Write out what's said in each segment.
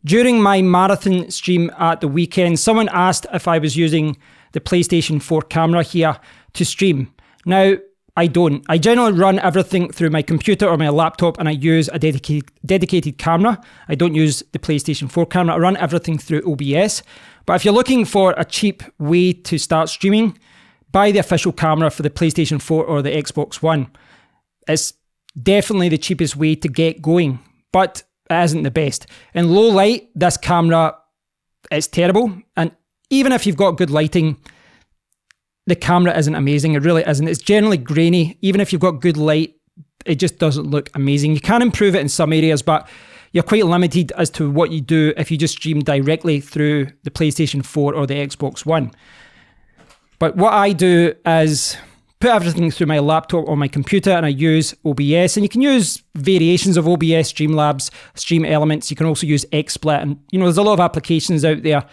During my marathon stream at the weekend, someone asked if I was using the PlayStation 4 camera here to stream. Now, I don't. I generally run everything through my computer or my laptop, and I use a dedicated camera. I don't use the PlayStation 4 camera. I run everything through OBS. But if you're looking for a cheap way to start streaming, buy the official camera for the PlayStation 4 or the Xbox One. It's definitely the cheapest way to get going, but it isn't the best. In low light, this camera is terrible. And even if you've got good lighting, the camera isn't amazing. It really isn't. It's generally grainy. Even if you've got good light, it just doesn't look amazing. You can improve it in some areas, but you're quite limited as to what you do if you just stream directly through the PlayStation 4 or the Xbox One. But what I do is put everything through my laptop or my computer, and I use OBS. And you can use variations of OBS, Streamlabs, Stream Elements. You can also use XSplit, and there's a lot of applications out there.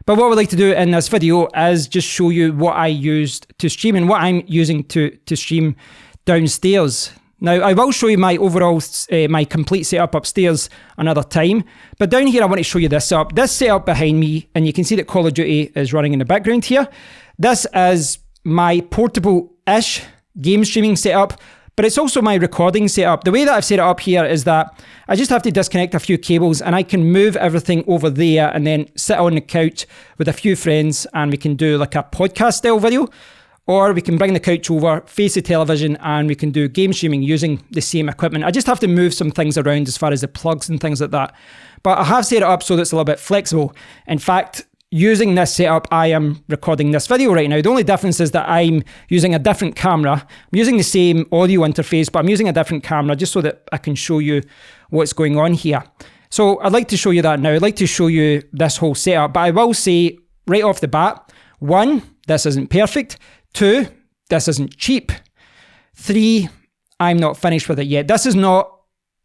But what we'd like to do in this video is just show you what I used to stream and what I'm using to stream downstairs. Now, I will show you my overall, my complete setup upstairs another time. But down here, I want to show you this setup. This setup behind me, and you can see that Call of Duty is running in the background here. This is my portable-ish game streaming setup, but it's also my recording setup. The way that I've set it up here is that I just have to disconnect a few cables, and I can move everything over there and then sit on the couch with a few friends, and we can do like a podcast style video, or we can bring the couch over, face the television, and we can do game streaming using the same equipment. I just have to move some things around as far as the plugs and things like that. But I have set it up so that it's a little bit flexible. In fact, using this setup, I am recording this video right now. The only difference is that I'm using a different camera. I'm using the same audio interface, but I'm using a different camera just so that I can show you what's going on here. So I'd like to show you that now. I'd like to show you this whole setup, but I will say right off the bat, 1, this isn't perfect. 2, this isn't cheap. 3, I'm not finished with it yet. This is not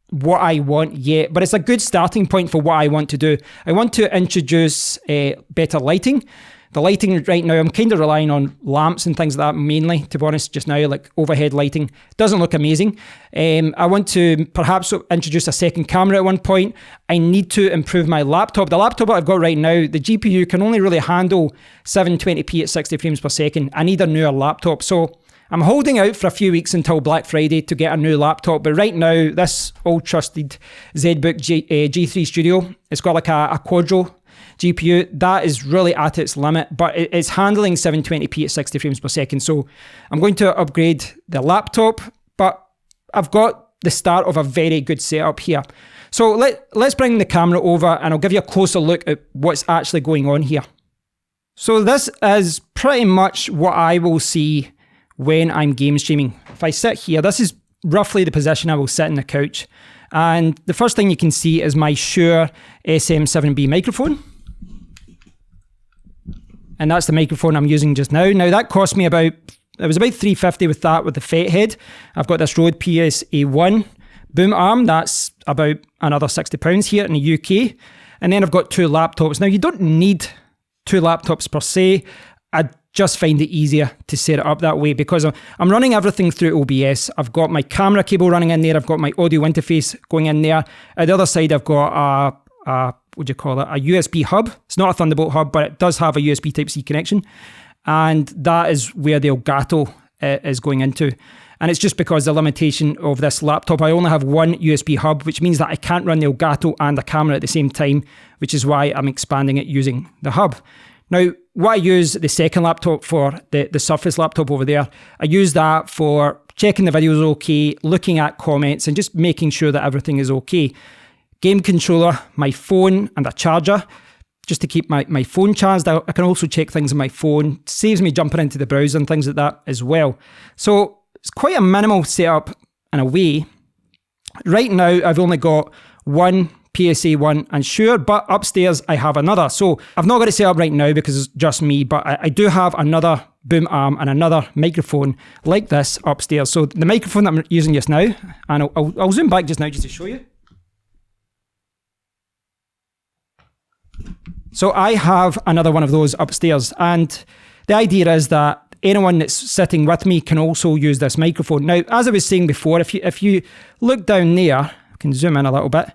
what I want yet, but it's a good starting point for what I want to do. I want to introduce better lighting. The lighting right now, I'm kind of relying on lamps and things like that mainly, to be honest, just now, like overhead lighting. Doesn't look amazing. I want to perhaps introduce a second camera at one point. I need to improve my laptop. The laptop that I've got right now, the GPU can only really handle 720p at 60 frames per second. I need a newer laptop. So I'm holding out for a few weeks until Black Friday to get a new laptop, but right now, this old trusted ZBook G3 Studio, it's got like a Quadro GPU. That is really at its limit, but it's handling 720p at 60 frames per second. So I'm going to upgrade the laptop, but I've got the start of a very good setup here. So let's bring the camera over and I'll give you a closer look at what's actually going on here. So this is pretty much what I will see when I'm game streaming. If I sit here, this is roughly the position I will sit in the couch. And the first thing you can see is my Shure SM7B microphone. And that's the microphone I'm using just now. Now that cost me it was about $350 with that, with the FET head. I've got this Rode PSA1 boom arm. That's about another £60 here in the UK. And then I've got 2 laptops. Now you don't need 2 laptops per se. I just find it easier to set it up that way because I'm running everything through OBS. I've got my camera cable running in there. I've got my audio interface going in there. At the other side, I've got a USB hub. It's not a Thunderbolt hub, but it does have a USB Type-C connection. And that is where the Elgato is going into. And it's just because the limitation of this laptop, I only have one USB hub, which means that I can't run the Elgato and the camera at the same time, which is why I'm expanding it using the hub. Now, what I use the second laptop for, the Surface laptop over there, I use that for checking the videos okay, looking at comments, and just making sure that everything is okay. Game controller, my phone, and a charger, just to keep my phone charged. I can also check things on my phone. Saves me jumping into the browser and things like that as well. So it's quite a minimal setup in a way. Right now, I've only got one PSA1 and Shure, but upstairs I have another. So I've not got it set up right now because it's just me, but I do have another boom arm and another microphone like this upstairs. So the microphone that I'm using just now, and I'll zoom back just now just to show you. So I have another one of those upstairs, and the idea is that anyone that's sitting with me can also use this microphone. Now, as I was saying before, if you look down there, I can zoom in a little bit,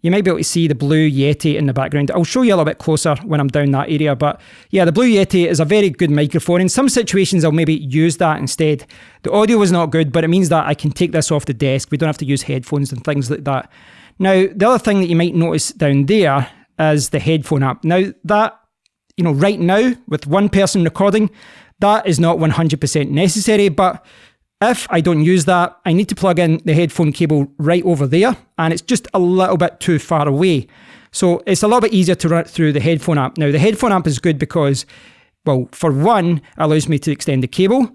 You might be able to see the blue Yeti in the background. I'll show you a little bit closer when I'm down that area. But yeah, the blue Yeti is a very good microphone. In some situations, I'll maybe use that instead. The audio is not good, but it means that I can take this off the desk. We don't have to use headphones and things like that. Now, the other thing that you might notice down there is the headphone app. Now, that, right now, with one person recording, that is not 100% necessary, but if I don't use that, I need to plug in the headphone cable right over there, and it's just a little bit too far away. So it's a little bit easier to run it through the headphone app. Now, the headphone app is good because, well, for one, it allows me to extend the cable.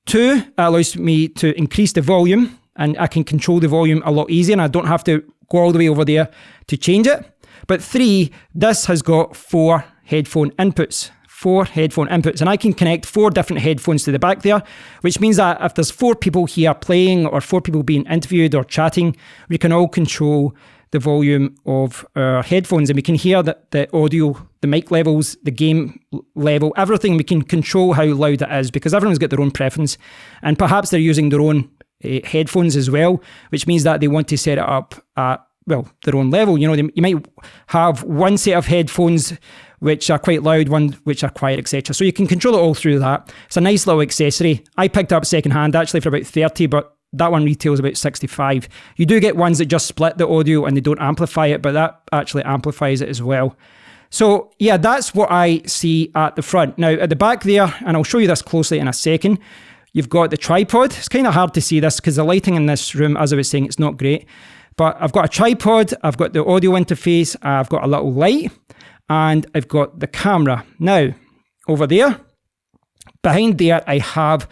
Two, it allows me to increase the volume, and I can control the volume a lot easier, and I don't have to go all the way over there to change it. But three, this has got four headphone inputs, and I can connect 4 different headphones to the back there, which means that if there's 4 people here playing or 4 people being interviewed or chatting, we can all control the volume of our headphones, and we can hear the audio, the mic levels, the game level, everything. We can control how loud it is because everyone's got their own preference, and perhaps they're using their own headphones as well, which means that they want to set it up at, well, their own level. You might have one set of headphones which are quite loud, one which are quiet, etc. So you can control it all through that. It's a nice little accessory. I picked up secondhand actually for about 30, but that one retails about 65. You do get ones that just split the audio and they don't amplify it, but that actually amplifies it as well. So yeah, that's what I see at the front. Now at the back there, and I'll show you this closely in a second, you've got the tripod. It's kind of hard to see this because the lighting in this room, as I was saying, it's not great. But I've got a tripod, I've got the audio interface, I've got a little light, and I've got the camera. Now, over there, behind there, I have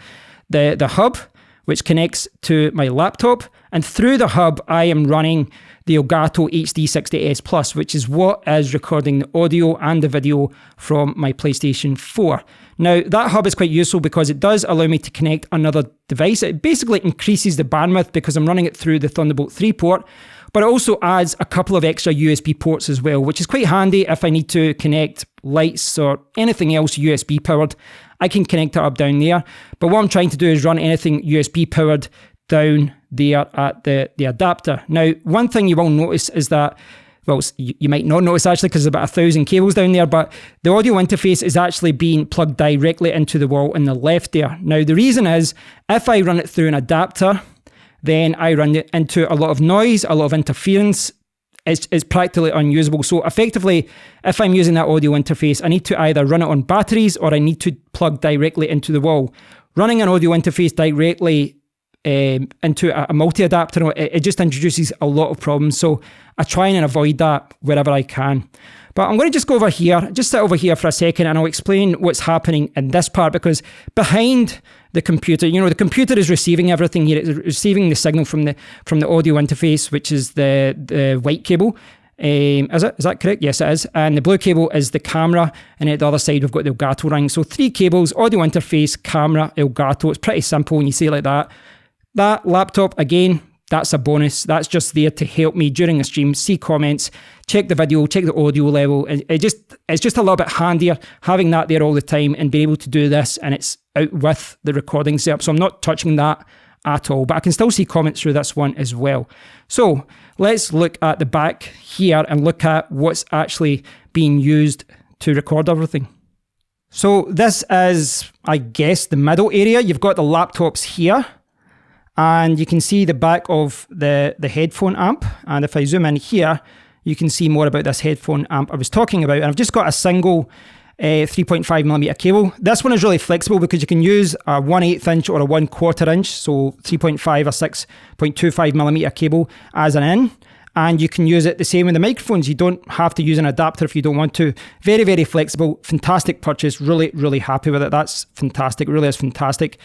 the hub, which connects to my laptop. And through the hub, I am running the Elgato HD60S Plus, which is what is recording the audio and the video from my PlayStation 4. Now, that hub is quite useful because it does allow me to connect another device. It basically increases the bandwidth because I'm running it through the Thunderbolt 3 port, but it also adds a couple of extra USB ports as well, which is quite handy if I need to connect lights or anything else USB powered. I can connect it up down there. But what I'm trying to do is run anything USB powered down there at the adapter. Now, one thing you will notice is that, well, you might not notice actually because there's about 1,000 cables down there, but the audio interface is actually being plugged directly into the wall on the left there. Now, the reason is if I run it through an adapter, then I run it into a lot of noise, a lot of interference. It's practically unusable. So effectively, if I'm using that audio interface, I need to either run it on batteries or I need to plug directly into the wall. Running an audio interface directly into a multi-adapter, it just introduces a lot of problems. So I try and avoid that wherever I can. But I'm going to just go over here, just sit over here for a second, and I'll explain what's happening in this part, because behind the computer, the computer is receiving everything here. It's receiving the signal from the audio interface, which is the white cable. Is that correct? Yes, it is. And the blue cable is the camera, and at the other side we've got the Elgato ring. So 3 cables: audio interface, camera, Elgato. It's pretty simple when you say it like that. That laptop, again, that's a bonus. That's just there to help me during the stream, see comments, check the video, check the audio level. It's just a little bit handier having that there all the time and being able to do this, and it's out with the recording setup. So I'm not touching that at all, but I can still see comments through this one as well. So let's look at the back here and look at what's actually being used to record everything. So this is, I guess, the middle area. You've got the laptops here, and you can see the back of the headphone amp. And if I zoom in here, you can see more about this headphone amp I was talking about. And I've just got a single 3.5mm cable. This one is really flexible because you can use a 1/8 inch or a 1/4 inch, so 3.5 or 6.25mm cable as an in. And you can use it the same with the microphones. You don't have to use an adapter if you don't want to. Very, very flexible. Fantastic purchase. Really, really happy with it. That's fantastic. It really is fantastic.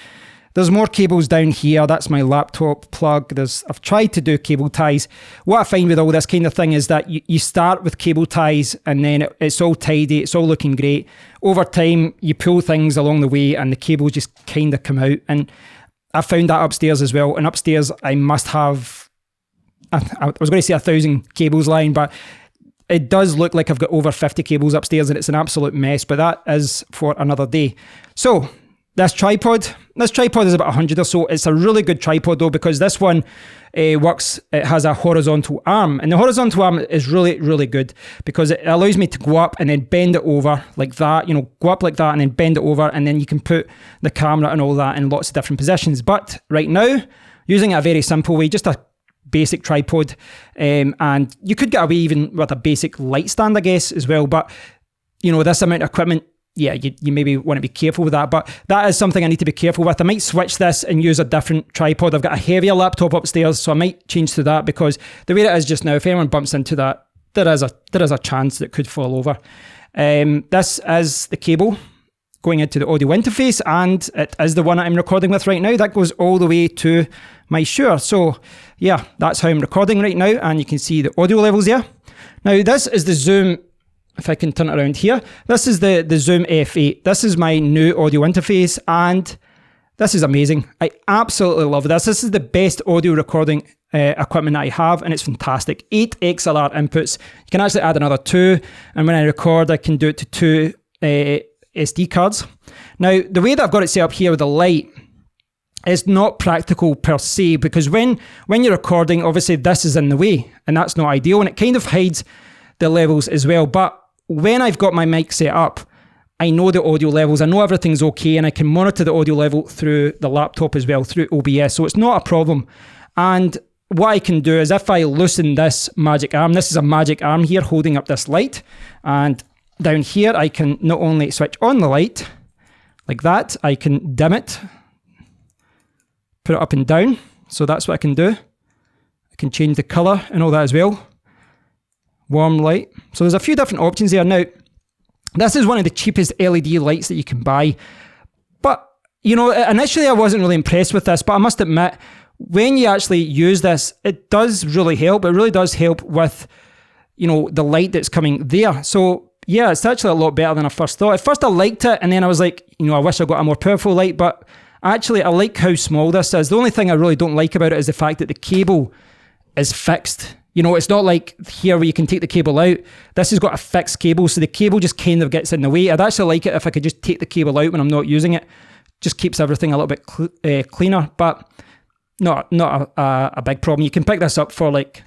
There's more cables down here. That's my laptop plug. I've tried to do cable ties. What I find with all this kind of thing is that you start with cable ties and then it's all tidy. It's all looking great. Over time, you pull things along the way and the cables just kind of come out. And I found that upstairs as well. And upstairs, I must have, I was going to say 1,000 cables lying, but it does look like I've got over 50 cables upstairs and it's an absolute mess, but that is for another day. So this tripod is about 100 or so. It's a really good tripod though, because this one works, it has a horizontal arm, and the horizontal arm is really, really good because it allows me to go up and then bend it over like that, go up like that and then bend it over, and then you can put the camera and all that in lots of different positions. But right now, using it a very simple way, just a basic tripod, and you could get away even with a basic light stand, I guess, as well. But this amount of equipment, yeah, you maybe want to be careful with that, but that is something I need to be careful with. I might switch this and use a different tripod. I've got a heavier laptop upstairs, so I might change to that, because the way it is just now, if anyone bumps into that, there is a chance that it could fall over. This is the cable going into the audio interface, and it is the one that I'm recording with right now. That goes all the way to my Shure. So yeah, that's how I'm recording right now, and you can see the audio levels there. Now this is the Zoom. If I can turn it around here, this is the Zoom F8. This is my new audio interface, and this is amazing. I absolutely love this. This is the best audio recording equipment that I have, and it's fantastic. 8 XLR inputs. You can actually add another 2, and when I record, I can do it to 2 SD cards. Now, the way that I've got it set up here with the light is not practical per se, because when you're recording, obviously this is in the way, and that's not ideal, and it kind of hides the levels as well. But when I've got my mic set up, I know the audio levels, I know everything's okay, and I can monitor the audio level through the laptop as well, through OBS, so it's not a problem. And what I can do is, if I loosen this magic arm, this is a magic arm here holding up this light, and down here I can not only switch on the light like that, I can dim it, put it up and down, so that's what I can do. I can change the colour and all that as well. Warm light. So there's a few different options there. Now, this is one of the cheapest LED lights that you can buy. But, initially I wasn't really impressed with this, but I must admit, when you actually use this, it does really help. It really does help with, the light that's coming there. So yeah, it's actually a lot better than I first thought. At first I liked it, and then I was like, I wish I got a more powerful light, but actually I like how small this is. The only thing I really don't like about it is the fact that the cable is fixed. It's not like here where you can take the cable out. This has got a fixed cable, so the cable just kind of gets in the way. I'd actually like it if I could just take the cable out when I'm not using it. Just keeps everything a little bit cleaner, but not a big problem. You can pick this up for like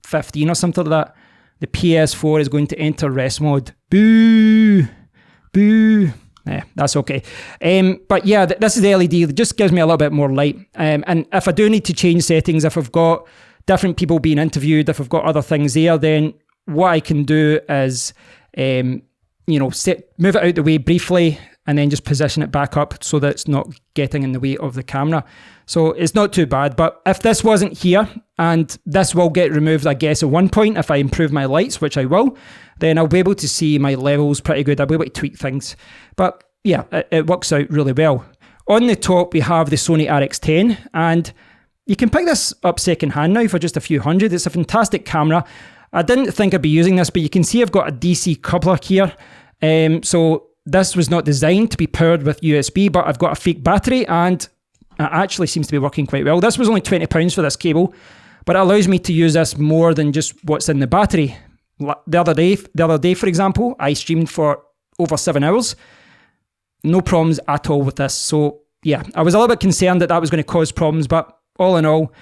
15 or something like that. The PS4 is going to enter rest mode. Boo! Boo! Yeah, that's okay. But yeah, this is the LED. It just gives me a little bit more light. And if I do need to change settings, if I've got different people being interviewed, if I've got other things there, then what I can do is, move it out the way briefly, and then just position it back up so that it's not getting in the way of the camera. So it's not too bad. But if this wasn't here, and this will get removed, I guess, at one point, if I improve my lights, which I will, then I'll be able to see my levels pretty good. I'll be able to tweak things. But yeah, it works out really well. On the top, we have the Sony RX10, and you can pick this up secondhand now for just a few hundred. It's a fantastic camera. I didn't think I'd be using this, but you can see I've got a DC coupler here. So this was not designed to be powered with USB, but I've got a fake battery, and it actually seems to be working quite well. This was only £20 for this cable, but it allows me to use this more than just what's in the battery. The other day, for example, I streamed for over 7 hours. No problems at all with this. So yeah, I was a little bit concerned that was going to cause problems, but all in all,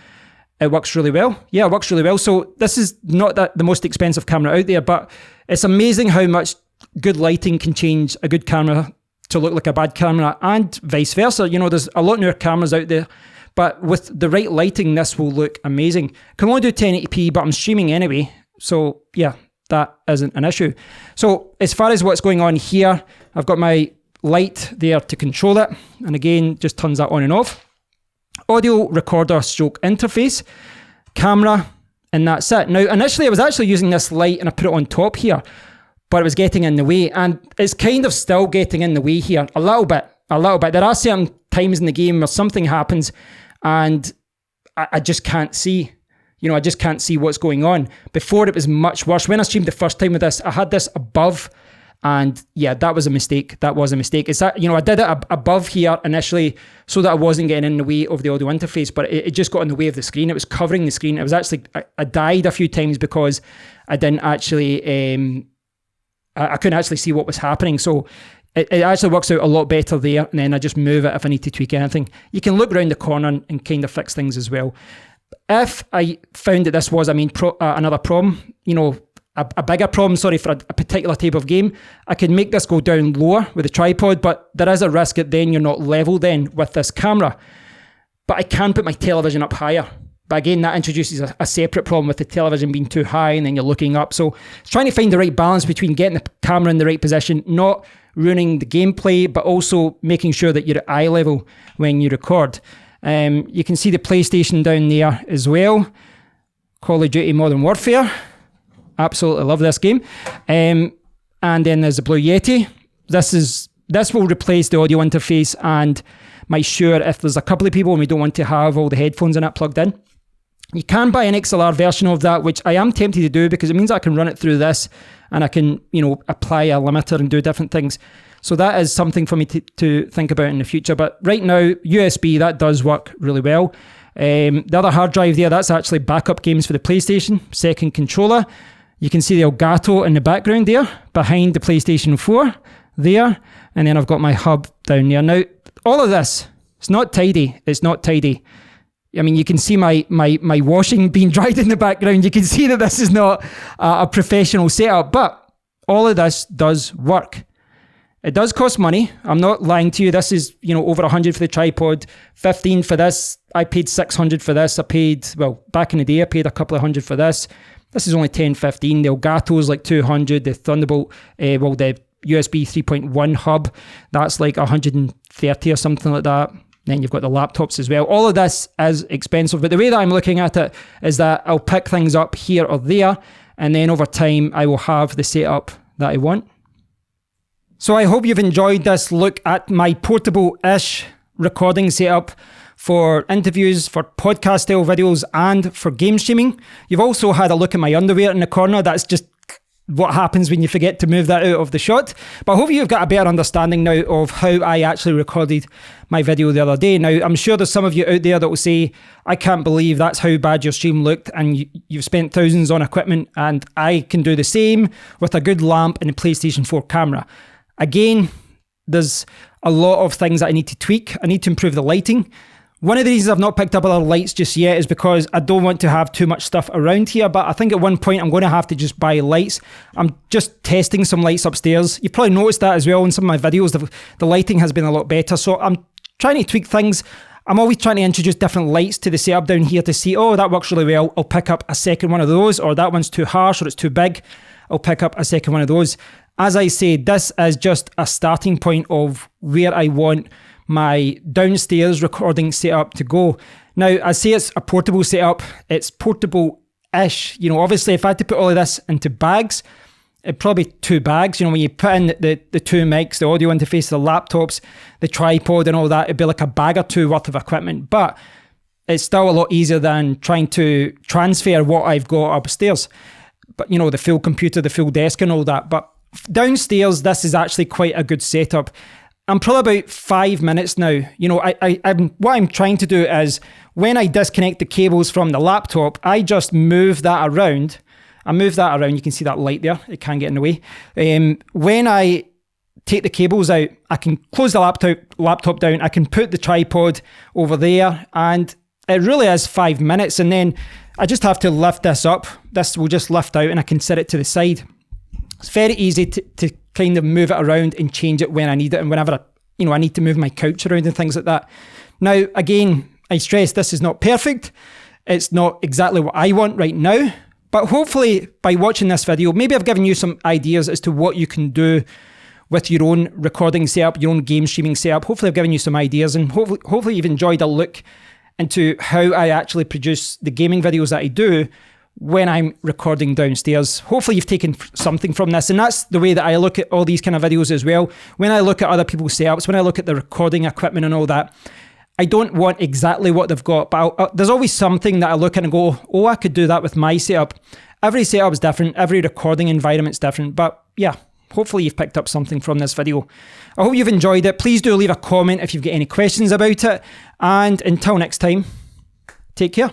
it works really well. Yeah, it works really well. So this is not the most expensive camera out there, but it's amazing how much good lighting can change a good camera to look like a bad camera, and vice versa. There's a lot newer cameras out there, but with the right lighting, this will look amazing. Can only do 1080p, but I'm streaming anyway. So yeah, that isn't an issue. So as far as what's going on here, I've got my light there to control it. And again, just turns that on and off. Audio recorder stroke interface, camera, and that's it. Now, initially I was actually using this light and I put it on top here, but it was getting in the way, and it's kind of still getting in the way here a little bit. There are certain times in the game where something happens and I just can't see. I just can't see what's going on. Before, it was much worse. When I streamed the first time with this, I had this above, and yeah, that was a mistake. It's that, I did it above here initially so that I wasn't getting in the way of the audio interface, but it just got in the way of the screen. It was covering the screen. It was actually, I died a few times because I didn't actually, I couldn't actually see what was happening. So it actually works out a lot better there, and then I just move it if I need to tweak anything. You can look around the corner and kind of fix things as well. If I found that this was, another problem, a bigger problem, for a particular type of game, I could make this go down lower with the tripod, but there is a risk that then you're not level then with this camera. But I can put my television up higher. But again, that introduces a separate problem with the television being too high and then you're looking up. So it's trying to find the right balance between getting the camera in the right position, not ruining the gameplay, but also making sure that you're at eye level when you record. You can see the PlayStation down there as well. Call of Duty Modern Warfare. Absolutely love this game. And then there's the Blue Yeti. This will replace the audio interface and make sure if there's a couple of people and we don't want to have all the headphones in it plugged in. You can buy an XLR version of that, which I am tempted to do because it means I can run it through this and I can, apply a limiter and do different things. So that is something for me to think about in the future. But right now, USB, that does work really well. The other hard drive there, that's actually backup games for the PlayStation. Second controller. You can see the Elgato in the background there, behind the PlayStation 4 there. And then I've got my hub down there. Now, all of this, it's not tidy. It's not tidy. I mean, you can see my washing being dried in the background. You can see that this is not a professional setup, but all of this does work. It does cost money. I'm not lying to you. This is, over 100 for the tripod, 15 for this. I paid 600 for this. Back in the day, I paid a couple of hundred for this. This is only 10, 15. The Elgato is like 200. The Thunderbolt, the USB 3.1 hub, that's like 130 or something like that. Then you've got the laptops as well. All of this is expensive, but the way that I'm looking at it is that I'll pick things up here or there, and then over time I will have the setup that I want. So I hope you've enjoyed this look at my portable-ish recording setup for interviews, for podcast style videos, and for game streaming. You've also had a look at my underwear in the corner. That's just what happens when you forget to move that out of the shot. But I hope you've got a better understanding now of how I actually recorded my video the other day. Now, I'm sure there's some of you out there that will say, I can't believe that's how bad your stream looked and you've spent thousands on equipment, and I can do the same with a good lamp and a PlayStation 4 camera. Again, there's a lot of things that I need to tweak. I need to improve the lighting. One of the reasons I've not picked up other lights just yet is because I don't want to have too much stuff around here, but I think at one point I'm going to have to just buy lights. I'm just testing some lights upstairs. You've probably noticed that as well in some of my videos. The lighting has been a lot better, so I'm trying to tweak things. I'm always trying to introduce different lights to the setup down here to see, that works really well. I'll pick up a second one of those, or that one's too harsh or it's too big. I'll pick up a second one of those. As I said, this is just a starting point of where I want my downstairs recording setup to go. Now, I say it's a portable setup. It's portable-ish. Obviously, if I had to put all of this into bags, it'd probably be 2 bags. When you put in the 2 mics, the audio interface, the laptops, the tripod and all that, it'd be like a bag or 2 worth of equipment. But it's still a lot easier than trying to transfer what I've got upstairs. But, the full computer, the full desk and all that. But downstairs, this is actually quite a good setup. I'm probably about 5 minutes now. What I'm trying to do is when I disconnect the cables from the laptop, I just move that around. You can see that light there. It can get in the way. When I take the cables out, I can close the laptop down. I can put the tripod over there, and it really is 5 minutes. And then I just have to lift this up. This will just lift out and I can set it to the side. It's very easy to kind of move it around and change it when I need it, and whenever I need to move my couch around and things like that. Now, again, I stress this is not perfect. It's not exactly what I want right now, but hopefully by watching this video, maybe I've given you some ideas as to what you can do with your own recording setup, your own game streaming setup. Hopefully I've given you some ideas, and hopefully you've enjoyed a look into how I actually produce the gaming videos that I do when I'm recording downstairs. Hopefully you've taken something from this, and that's the way that I look at all these kind of videos as well. When I look at other people's setups, when I look at the recording equipment and all that, I don't want exactly what they've got, but there's always something that I look at and go, I could do that with my setup. Every setup is different, every recording environment's different, but yeah, hopefully you've picked up something from this video. I hope you've enjoyed it. Please do leave a comment if you've got any questions about it, and until next time, take care.